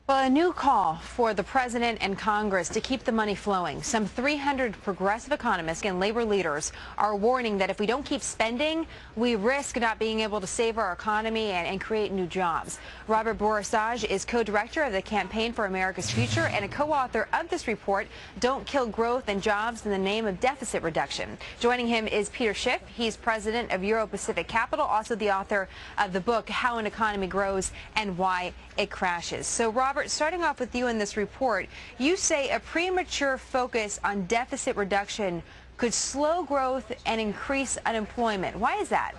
Well, a new call for the president and Congress to keep the money flowing. Some 300 progressive economists and labor leaders are warning that if we don't keep spending, we risk not being able to save our economy and create new jobs. Robert Bourissage is co-director of the Campaign for America's Future and a co-author of this report, Don't Kill Growth and Jobs in the Name of Deficit Reduction. Joining him is Peter Schiff. He's president of Euro-Pacific Capital, also the author of the book, How an Economy Grows and Why it Crashes. So, Robert, starting off with you in this report, you say a premature focus on deficit reduction could slow growth and increase unemployment. Why is that?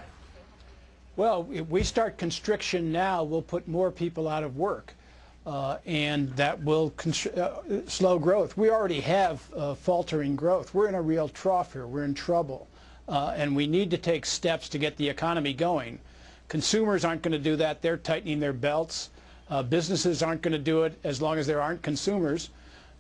Well, if we start constriction now, we'll put more people out of work, and that will slow growth. We already have faltering growth. We're in a real trough here. We're in trouble, and we need to take steps to get the economy going. Consumers aren't going to do that. They're tightening their belts. Businesses aren't going to do it as long as there aren't consumers,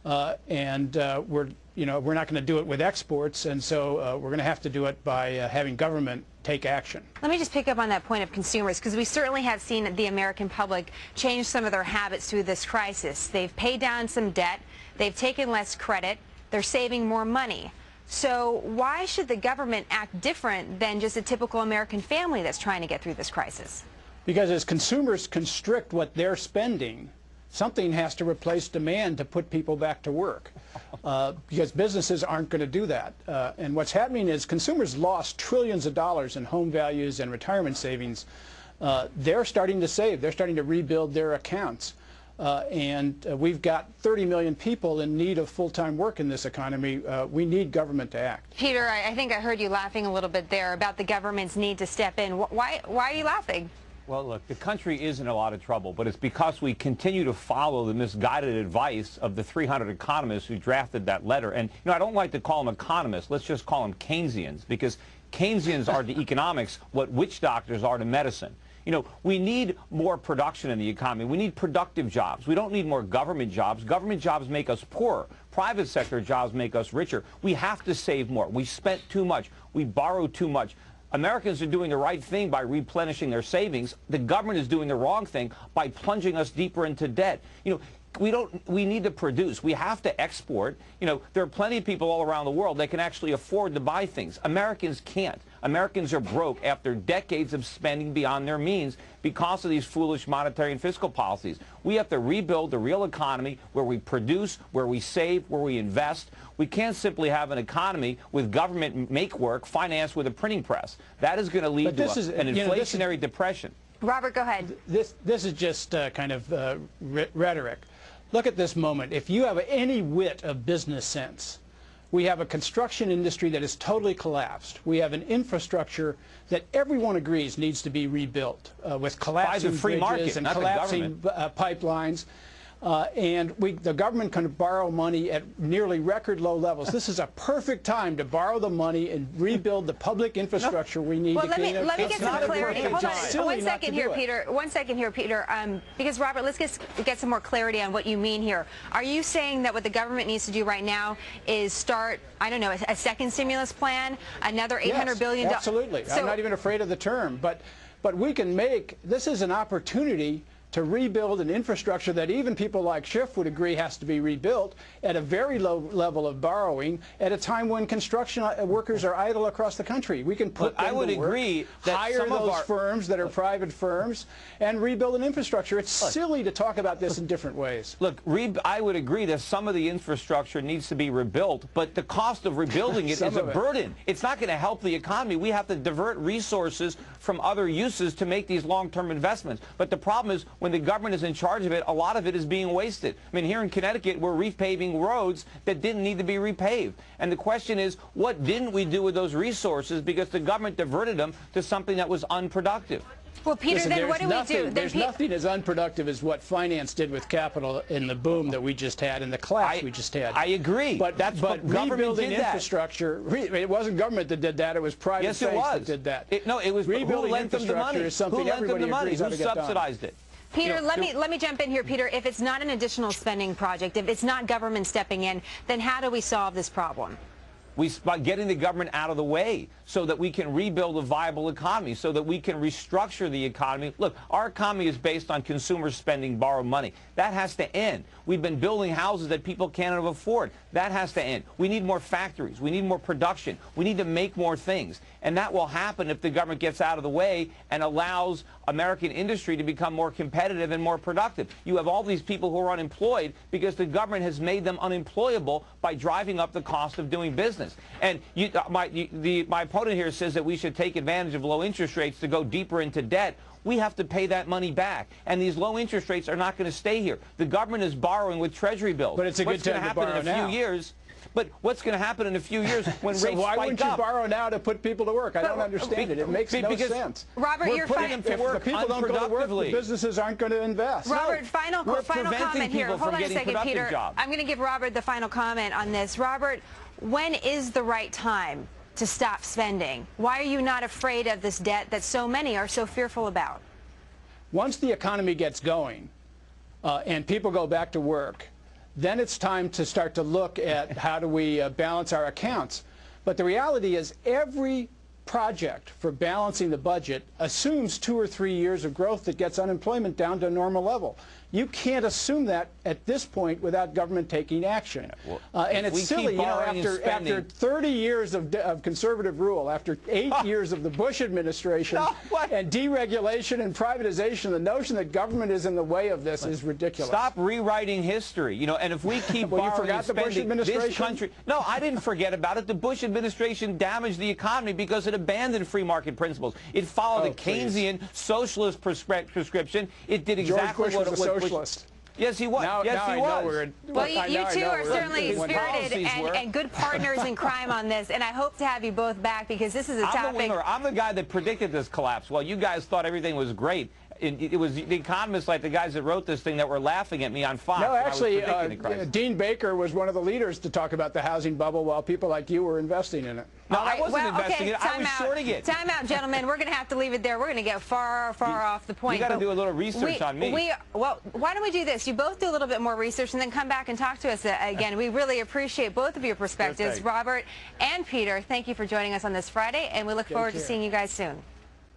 and we're not going to do it with exports, and so we're going to have to do it by having government take action. Let me just pick up on that point of consumers, because we certainly have seen the American public change some of their habits through this crisis. They've paid down some debt, they've taken less credit, they're saving more money. So why should the government act different than just a typical American family that's trying to get through this crisis? Because as consumers constrict what they're spending, something has to replace demand to put people back to work, because businesses aren't going to do that. And what's happening is consumers lost trillions of dollars in home values and retirement savings. They're starting to save. They're starting to rebuild their accounts. And we've got 30 million people in need of full-time work in this economy. We need government to act. Peter, I think I heard you laughing a little bit there about the government's need to step in. Why are you laughing? Well, look, the country is in a lot of trouble, but it's because we continue to follow the misguided advice of the 300 economists who drafted that letter. And, I don't like to call them economists. Let's just call them Keynesians, because Keynesians are to economics what witch doctors are to medicine. We need more production in the economy. We need productive jobs. We don't need more government jobs. Government jobs make us poorer. Private sector jobs make us richer. We have to save more. We spent too much. We borrowed too much. Americans are doing the right thing by replenishing their savings. The government is doing the wrong thing by plunging us deeper into debt. We need to produce. We have to export. There are plenty of people all around the world that can actually afford to buy things. Americans can't. Americans are broke after decades of spending beyond their means because of these foolish monetary and fiscal policies. We have to rebuild the real economy where we produce, where we save, where we invest. We can't simply have an economy with government make work financed with a printing press. That is going to lead to an inflationary depression. Robert, go ahead. This is just kind of rhetoric. Look at this moment. If you have any whit of business sense, we have a construction industry that is totally collapsed. We have an infrastructure that everyone agrees needs to be rebuilt with collapsing bridges and collapsing pipelines. And the government can borrow money at nearly record low levels. This is a perfect time to borrow the money and rebuild the public infrastructure we need. Well, let me get some clarity. Hold on, one second here, Peter. Because Robert, let's get some more clarity on what you mean here. Are you saying that what the government needs to do right now is start, I don't know, a second stimulus plan, another $800 billion? Absolutely. I'm not even afraid of the term, but we can make this is an opportunity to rebuild an infrastructure that even people like Schiff would agree has to be rebuilt at a very low level of borrowing at a time when construction workers are idle across the country. We can put them to work, hire those firms that are private firms, and rebuild an infrastructure. It's silly to talk about this in different ways. Look, I would agree that some of the infrastructure needs to be rebuilt, but the cost of rebuilding it is a burden. It's not going to help the economy. We have to divert resources from other uses to make these long-term investments. But the problem is, when the government is in charge of it, a lot of it is being wasted. I mean, here in Connecticut, we're repaving roads that didn't need to be repaved. And the question is, what didn't we do with those resources because the government diverted them to something that was unproductive? Well, Peter, listen, then what do we do? There's nothing as unproductive as what finance did with capital in the boom that we just had and the collapse we just had. I agree. But rebuilding infrastructure, it wasn't government that did that. It was private banks that did that. It was rebuilding who lent them the money? Is something Who lent them the money? Who Subsidized it? Peter, let me jump in here. Peter, if it's not an additional spending project, if it's not government stepping in, then how do we solve this problem? By getting the government out of the way so that we can rebuild a viable economy, so that we can restructure the economy. Look, our economy is based on consumer spending, borrowed money. That has to end. We've been building houses that people can't afford. That has to end. We need more factories. We need more production. We need to make more things. And that will happen if the government gets out of the way and allows American industry to become more competitive and more productive. You have all these people who are unemployed because the government has made them unemployable by driving up the cost of doing business. And my opponent here says that we should take advantage of low interest rates to go deeper into debt. We have to pay that money back. And these low interest rates are not going to stay here. The government is borrowing with Treasury bills. But it's a good time to borrow now. What's going to happen in a few years? But what's going to happen in a few years when rates spike up? So why wouldn't you borrow now to put people to work? I don't understand it. It makes no sense. Robert, you're putting them to work if the people don't go to work, the businesses aren't going to invest. Robert, final comment here. Hold on a second, Peter. Jobs. I'm going to give Robert the final comment on this. Robert, when is the right time to stop spending? Why are you not afraid of this debt that so many are so fearful about? Once the economy gets going and people go back to work, then it's time to start to look at how do we balance our accounts. But the reality is every project for balancing the budget assumes 2 or 3 years of growth that gets unemployment down to a normal level. You can't assume that at this point without government taking action. And it's silly, you know, after 30 years of conservative rule, after 8 years of the Bush administration and deregulation and privatization, the notion that government is in the way of this is ridiculous. Stop rewriting history, you know, and if we keep well, borrowing and spending, the Bush administration? this country... No, I didn't forget about it. The Bush administration damaged the economy because it abandoned free market principles. It followed a Keynesian socialist prescription. It did exactly what it was. Socialist. Yes, he was. Yes, he was. Well, you two are certainly spirited and good partners in crime on this, and I hope to have you both back because this is a topic. I'm the guy that predicted this collapse. Well, you guys thought everything was great. It was the economists, like the guys that wrote this thing, that were laughing at me on Fox. No, actually, Dean Baker was one of the leaders to talk about the housing bubble while people like you were investing in it. No, I wasn't investing in it. I was shorting it. Time out, gentlemen. We're going to have to leave it there. We're going to get far off the point. You got to do a little research on me. Well, why don't we do this? You both do a little bit more research and then come back and talk to us again. We really appreciate both of your perspectives, Robert and Peter. Thank you for joining us on this Friday, and we look forward to seeing you guys soon.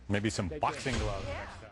Maybe some boxing gloves next time.